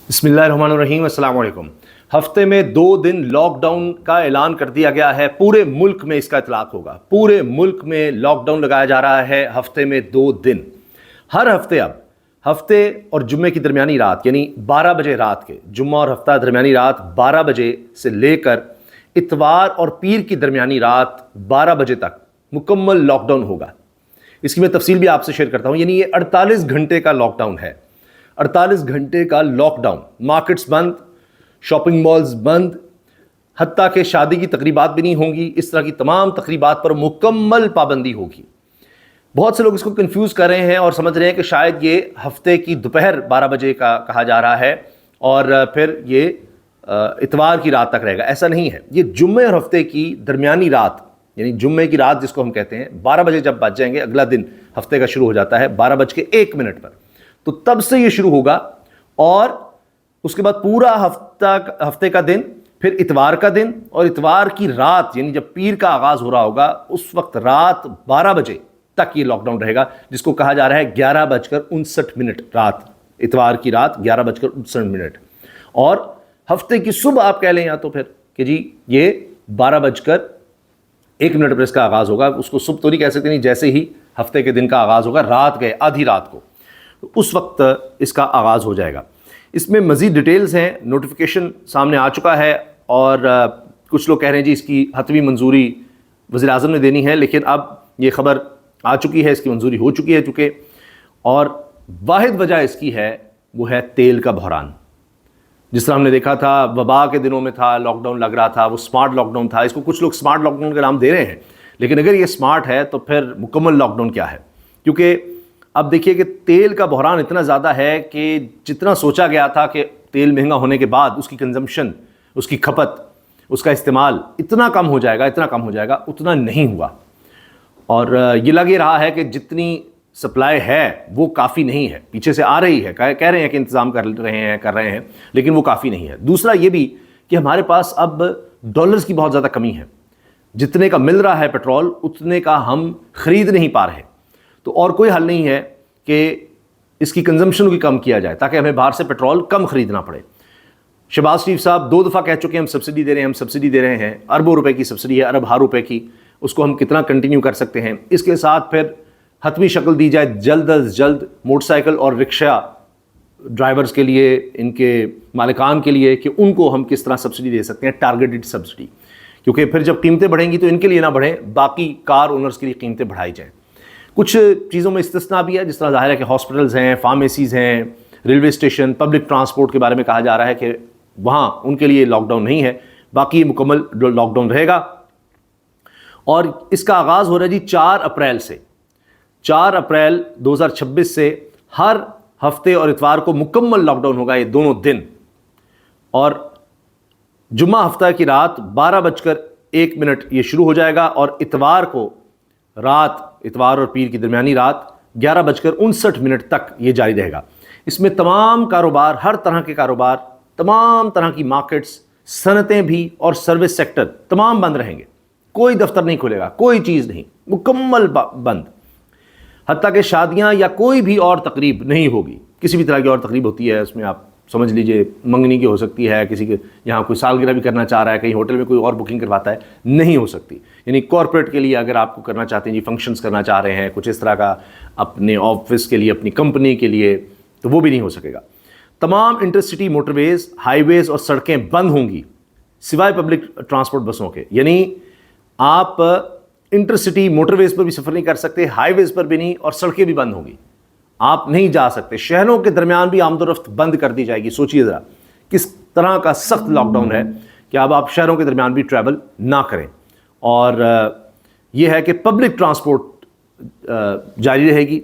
बिस्मिल्लाहिर्रहमानिर्रहीम, अस्सलाम वालेकुम। हफ्ते में 2 दिन लॉकडाउन का ऐलान कर दिया गया है। पूरे मुल्क में इसका इतलाक होगा। पूरे मुल्क में लॉकडाउन लगाया जा रहा है हफ्ते में 2 दिन। हर हफ्ते अब हफ्ते और जुम्मे की दरमियानी रात यानी 12 बजे रात के, जुम्मा और हफ्ता दरमियानी रात 12 बजे से लेकर इतवार और पीर की दरमियानी रात 12 बजे तक मुकम्मल लॉकडाउन होगा। इसकी मैं तफसील भी आपसे शेयर करता हूँ। यानी ये 48 घंटे का लॉकडाउन है। 48 घंटे का लॉकडाउन। मार्केट्स बंद, शॉपिंग मॉल्स बंद, हत्ता के शादी की तकरीबात भी नहीं होंगी। इस तरह की तमाम तकरीबात पर मुकम्मल पाबंदी होगी। बहुत से लोग इसको कंफ्यूज कर रहे हैं और समझ रहे हैं कि शायद ये हफ्ते की दोपहर 12 बजे का कहा जा रहा है और फिर ये इतवार की रात तक रहेगा। ऐसा नहीं है। ये जुम्मे और हफ्ते की दरमियानी रात यानी जुम्मे की रात जिसको हम कहते हैं, 12 बजे जब बज जाएंगे, अगला दिन हफ्ते का शुरू हो जाता है 12:01 पर, तो तब से ये शुरू होगा और उसके बाद पूरा हफ्ते का दिन, फिर इतवार का दिन और इतवार की रात यानी जब पीर का आगाज हो रहा होगा उस वक्त रात 12 बजे तक ये लॉकडाउन रहेगा, जिसको कहा जा रहा है 11:59 रात, इतवार की रात 11:59। और हफ्ते की सुबह आप कह लें या तो फिर कि जी ये 12:01 पर इसका आगाज होगा। उसको सुबह तो नहीं कह सकते, नहीं, जैसे ही हफ्ते के दिन का आगाज होगा, रात गए आधी रात को, तो उस वक्त इसका आगाज़ हो जाएगा। इसमें मज़ीद डिटेल्स हैं, नोटिफिकेशन सामने आ चुका है और कुछ लोग कह रहे हैं जी इसकी हतमी मंजूरी वज़ीर-ए-आज़म ने देनी है, लेकिन अब ये ख़बर आ चुकी है, इसकी मंजूरी हो चुकी है चूँकि। और वाहिद वजह इसकी है वो है तेल का बहरान। जिस तरह हमने देखा था वबा के दिनों में था, लॉकडाउन लग रहा था, वो स्मार्ट लॉकडाउन था। इसको कुछ लोग स्मार्ट लॉकडाउन का नाम दे रहे हैं, लेकिन अगर ये स्मार्ट है तो फिर मुकम्मल लॉकडाउन क्या है? क्योंकि अब देखिए कि तेल का बहरान इतना ज़्यादा है कि जितना सोचा गया था कि तेल महंगा होने के बाद उसकी कंजम्पशन, उसकी खपत, उसका इस्तेमाल इतना कम हो जाएगा, उतना नहीं हुआ। और ये लग ही रहा है कि जितनी सप्लाई है वो काफ़ी नहीं है, पीछे से आ रही है, कह रहे हैं कि इंतज़ाम कर रहे हैं, लेकिन वो काफ़ी नहीं है। दूसरा ये भी कि हमारे पास अब डॉलर्स की बहुत ज़्यादा कमी है। जितने का मिल रहा है पेट्रोल, उतने का हम ख़रीद नहीं पा रहे। तो और कोई हल नहीं है कि इसकी कंजम्पशन भी कम किया जाए ताकि हमें बाहर से पेट्रोल कम ख़रीदना पड़े। शहबाज शरीफ साहब 2 दफ़ा कह चुके हैं हम सब्सिडी दे रहे हैं, अरबों रुपए की सब्सिडी है, अरब रुपए की। उसको हम कितना कंटिन्यू कर सकते हैं? इसके साथ फिर हतमी शक्ल दी जाए जल्द अज जल्द मोटरसाइकिल और रिक्शा ड्राइवर्स के लिए, इनके मालिकान के लिए, कि उनको हम किस तरह सब्सिडी दे सकते हैं, टारगेटेड सब्सिडी। क्योंकि फिर जब कीमतें बढ़ेंगी तो इनके लिए ना बढ़ें, बाकी कार ओनर्स के लिए कीमतें बढ़ाई जाएँ। कुछ चीज़ों में इस्तिस्ना भी है, जिस तरह ज़ाहिर है कि हॉस्पिटल्स हैं, फार्मेसीज़ हैं, रेलवे स्टेशन, पब्लिक ट्रांसपोर्ट के बारे में कहा जा रहा है कि वहाँ उनके लिए लॉकडाउन नहीं है, बाकी मुकम्मल लॉकडाउन रहेगा। और इसका आगाज़ हो रहा है जी 4 अप्रैल से। 4 अप्रैल 2026 से हर हफ्ते और इतवार को मुकम्मल लॉकडाउन होगा, ये दोनों दिन। और जुम्मा हफ्ता की रात 12:01 ये शुरू हो जाएगा और इतवार को रात, इतवार और पीर की दरमियानी रात 11:59 तक ये जारी रहेगा। इसमें तमाम कारोबार, हर तरह के कारोबार, तमाम तरह की मार्केट्स, सनतें भी और सर्विस सेक्टर तमाम बंद रहेंगे। कोई दफ्तर नहीं खुलेगा, कोई चीज़ नहीं, मुकम्मल बंद। हत्ता कि शादियाँ या कोई भी और तकरीब नहीं होगी। किसी भी तरह की और तकरीब होती है, उसमें आप समझ लीजिए मंगनी की हो सकती है, किसी के यहाँ कोई सालगिरह भी करना चाह रहा है, कहीं होटल में कोई और बुकिंग करवाता है, नहीं हो सकती। यानी कॉर्पोरेट के लिए अगर आपको करना चाहते हैं जी, फंक्शंस करना चाह रहे हैं कुछ इस तरह का अपने ऑफिस के लिए, अपनी कंपनी के लिए, तो वो भी नहीं हो सकेगा। तमाम इंटरसिटी मोटरवेज़, हाईवेज़ और सड़कें बंद होंगी सिवाय पब्लिक ट्रांसपोर्ट बसों के। यानी आप इंटरसिटी मोटरवेज़ पर भी सफ़र नहीं कर सकते, हाईवेज़ पर भी नहीं, और सड़कें भी बंद होंगी, आप नहीं जा सकते। शहरों के दरमियान भी आमदोरफ्त बंद कर दी जाएगी। सोचिए ज़रा किस तरह का सख्त लॉकडाउन है कि अब आप शहरों के दरमियान भी ट्रैवल ना करें। और यह है कि पब्लिक ट्रांसपोर्ट जारी रहेगी।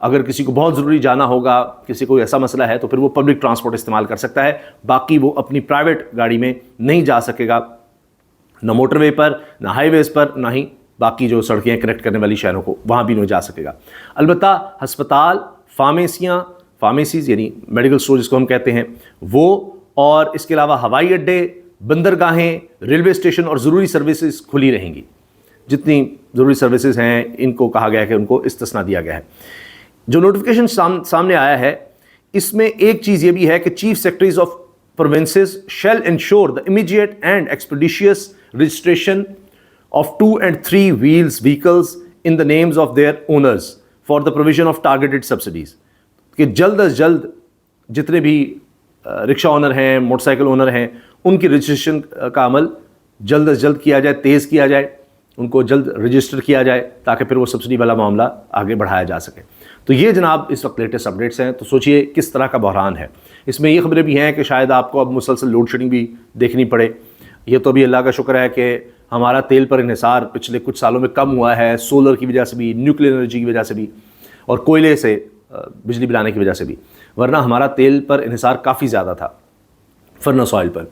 अगर किसी को बहुत ज़रूरी जाना होगा, किसी को ऐसा मसला है, तो फिर वो पब्लिक ट्रांसपोर्ट इस्तेमाल कर सकता है। बाकी वो अपनी प्राइवेट गाड़ी में नहीं जा सकेगा, ना मोटरवे पर, ना हाईवेज़ पर, ना ही बाकी जो सड़कें कनेक्ट करने वाली शहरों को, वहाँ भी नहीं जा सकेगा। अलबत्ता हस्पताल, फार्मेसीज़ यानी मेडिकल स्टोर जिसको हम कहते हैं वो, और इसके अलावा हवाई अड्डे, बंदरगाहें, रेलवे स्टेशन और ज़रूरी सर्विसेज खुली रहेंगी। जितनी ज़रूरी सर्विसेज हैं इनको कहा गया है कि उनको इस्तिस्ना दिया गया है। जो नोटिफिकेशन सामने आया है اس میں ایک چیز یہ بھی ہے کہ chief secretaries of provinces shall ensure the immediate and expeditious registration of 2 and 3 wheels vehicles in the names of their owners for the provision of targeted subsidies. کہ جلد از جلد جتنے بھی رکشہ اونر ہیں، موٹر سائیکل اونر ہیں، ان کی registration کا عمل جلد از جلد کیا جائے، تیز کیا جائے، ان کو جلد رجسٹر کیا جائے تاکہ پھر وہ سبسڈی والا معاملہ آگے بڑھایا جا سکے. تو یہ جناب اس وقت لیٹسٹ اپڈیٹس ہیں. تو سوچئے کس طرح کا بحران ہے. اس میں یہ خبریں بھی ہیں کہ شاید آپ کو اب مسلسل لوڈ شیڈنگ بھی دیکھنی پڑے. یہ تو ابھی اللہ کا شکر ہے کہ ہمارا تیل پر انحصار پچھلے کچھ سالوں میں کم ہوا ہے، سولر کی وجہ سے بھی، نیوکلیر انرجی کی وجہ سے بھی، اور کوئلے سے بجلی بنانے کی وجہ سے بھی. ورنہ ہمارا تیل پر انحصار کافی زیادہ تھا، فرنس آئل پر.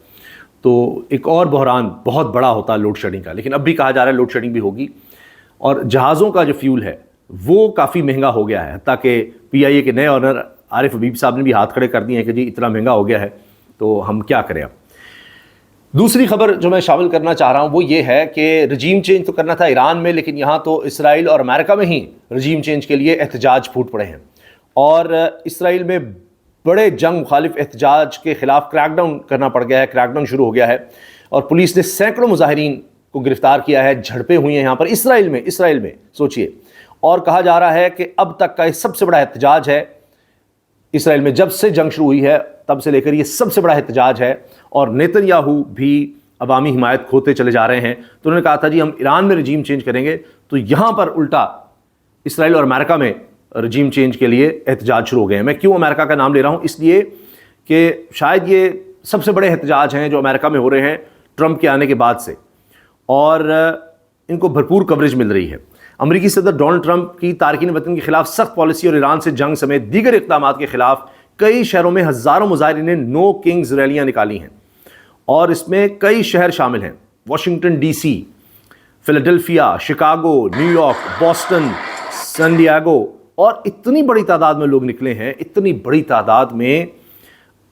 تو ایک اور بحران بہت بڑا ہوتا ہے لوڈ شیڈنگ کا. لیکن اب بھی کہا جا رہا ہے لوڈ شیڈنگ بھی ہوگی. اور جہازوں کا جو فیول ہے وہ کافی مہنگا ہو گیا ہے، حتیٰ کہ پی آئی اے کے نئے آنر عارف حبیب صاحب نے بھی ہاتھ کھڑے کر دیے ہیں کہ جی اتنا مہنگا ہو گیا ہے تو ہم کیا کریں اب. دوسری خبر جو میں شامل کرنا چاہ رہا ہوں وہ یہ ہے کہ رجیم چینج تو کرنا تھا ایران میں، لیکن یہاں تو اسرائیل اور امریکہ میں ہی رجیم چینج کے لیے احتجاج پھوٹ پڑے ہیں. اور اسرائیل میں بڑے جنگ مخالف احتجاج کے خلاف کریک ڈاؤن کرنا پڑ گیا ہے، کریک ڈاؤن شروع ہو گیا ہے، اور پولیس نے سینکڑوں مظاہرین کو گرفتار کیا ہے. جھڑپیں ہوئی ہیں یہاں پر اسرائیل میں سوچئے. اور کہا جا رہا ہے کہ اب تک کا یہ سب سے بڑا احتجاج ہے اسرائیل میں. جب سے جنگ شروع ہوئی ہے تب سے لے کر یہ سب سے بڑا احتجاج ہے. اور نیتن یاہو بھی عوامی حمایت کھوتے چلے جا رہے ہیں. تو انہوں نے کہا تھا جی ہم ایران میں رجیم چینج کریں گے، تو یہاں پر الٹا اسرائیل اور امریکہ میں رجیم چینج کے لیے احتجاج شروع ہو گئے ہیں. میں کیوں امریکہ کا نام لے رہا ہوں؟ اس لیے کہ شاید یہ سب سے بڑے احتجاج ہیں جو امریکہ میں ہو رہے ہیں ٹرمپ کے آنے کے بعد سے، اور ان کو بھرپور کوریج مل رہی ہے. امریکی صدر ڈونلڈ ٹرمپ کی تارکین وطن کے خلاف سخت پالیسی اور ایران سے جنگ سمیت دیگر اقدامات کے خلاف کئی شہروں میں ہزاروں مظاہرین نے نو کنگز ریلیاں نکالی ہیں. اور اس میں کئی شہر شامل ہیں: Washington D C, Philadelphia, Chicago, New York, Boston, San Diego. اور اتنی بڑی تعداد میں لوگ نکلے ہیں، اتنی بڑی تعداد میں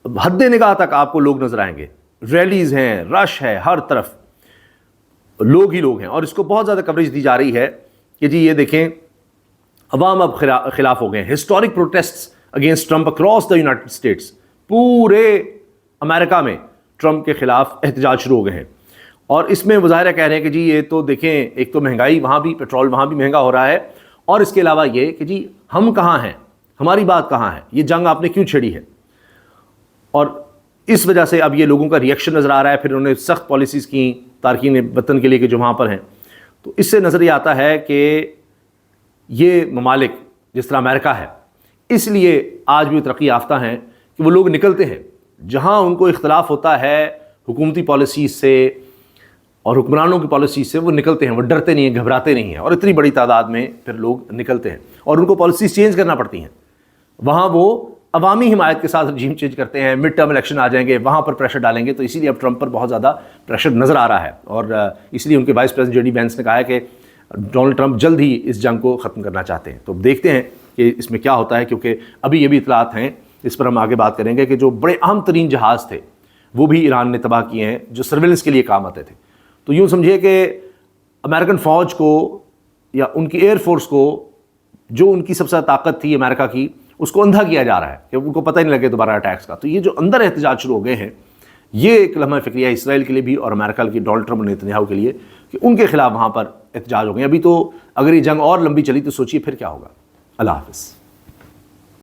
حد نگاہ تک آپ کو لوگ نظر آئیں گے. ریلیز ہیں، رش ہے، ہر طرف لوگ ہی لوگ ہیں. اور اس کو بہت زیادہ کوریج دی جا رہی ہے کہ جی یہ دیکھیں عوام اب خلاف ہو گئے ہیں. Historic protests against Trump across the United States. پورے امریکہ میں ٹرمپ کے خلاف احتجاج شروع ہو گئے ہیں. اور اس میں مظاہرہ کہہ رہے ہیں کہ جی یہ تو دیکھیں ایک تو مہنگائی وہاں بھی، پیٹرول وہاں بھی مہنگا ہو رہا ہے، اور اس کے علاوہ یہ کہ جی ہم کہاں ہیں، ہماری بات کہاں ہے، یہ جنگ آپ نے کیوں چھیڑی ہے. اور اس وجہ سے اب یہ لوگوں کا ریئیکشن نظر آ رہا ہے. پھر انہوں نے سخت پالیسیز کی تارکین وطن کے لیے کہ جو وہاں پر ہیں. تو اس سے نظر یہ آتا ہے کہ یہ ممالک جس طرح امریکہ ہے اس لیے آج بھی ترقی یافتہ ہیں کہ وہ لوگ نکلتے ہیں جہاں ان کو اختلاف ہوتا ہے حکومتی پالیسیز سے اور حکمرانوں کی پالیسیز سے. وہ نکلتے ہیں، وہ ڈرتے نہیں ہیں، گھبراتے نہیں ہیں. اور اتنی بڑی تعداد میں پھر لوگ نکلتے ہیں اور ان کو پالیسیز چینج کرنا پڑتی ہیں. وہاں وہ عوامی حمایت کے ساتھ رجیم چینج کرتے ہیں. مڈ ٹرم الیکشن آ جائیں گے، وہاں پر پریشر ڈالیں گے. تو اسی لیے اب ٹرمپ پر بہت زیادہ پریشر نظر آ رہا ہے. اور اس لیے ان کے vice president J D Vance نے کہا ہے کہ ڈونلڈ ٹرمپ جلد ہی اس جنگ کو ختم کرنا چاہتے ہیں. تو دیکھتے ہیں کہ اس میں کیا ہوتا ہے، کیونکہ ابھی یہ بھی اطلاعات ہیں، اس پر ہم آگے بات کریں گے، کہ جو بڑے اہم ترین جہاز تھے وہ بھی ایران نے تباہ کیے ہیں جو سرویلنس کے لیے کام آتے تھے. تو یوں سمجھیے کہ امریکن فوج کو یا ان کی ایئر فورس کو، جو ان کی سب سے زیادہ طاقت تھی امریکہ کی، اس کو اندھا کیا جا رہا ہے کہ ان کو پتہ ہی نہیں لگے دوبارہ اٹیکس کا. تو یہ جو اندر احتجاج شروع ہو گئے ہیں، یہ ایک لمحہ فکریہ ہے اسرائیل کے لیے بھی اور امریکہ کی ڈونلڈ ٹرمپ اور نیتن یاہو کے لیے کہ ان کے خلاف وہاں پر احتجاج ہو گئے. ابھی تو اگر یہ جنگ اور لمبی چلی تو سوچیے پھر کیا ہوگا. اللہ حافظ.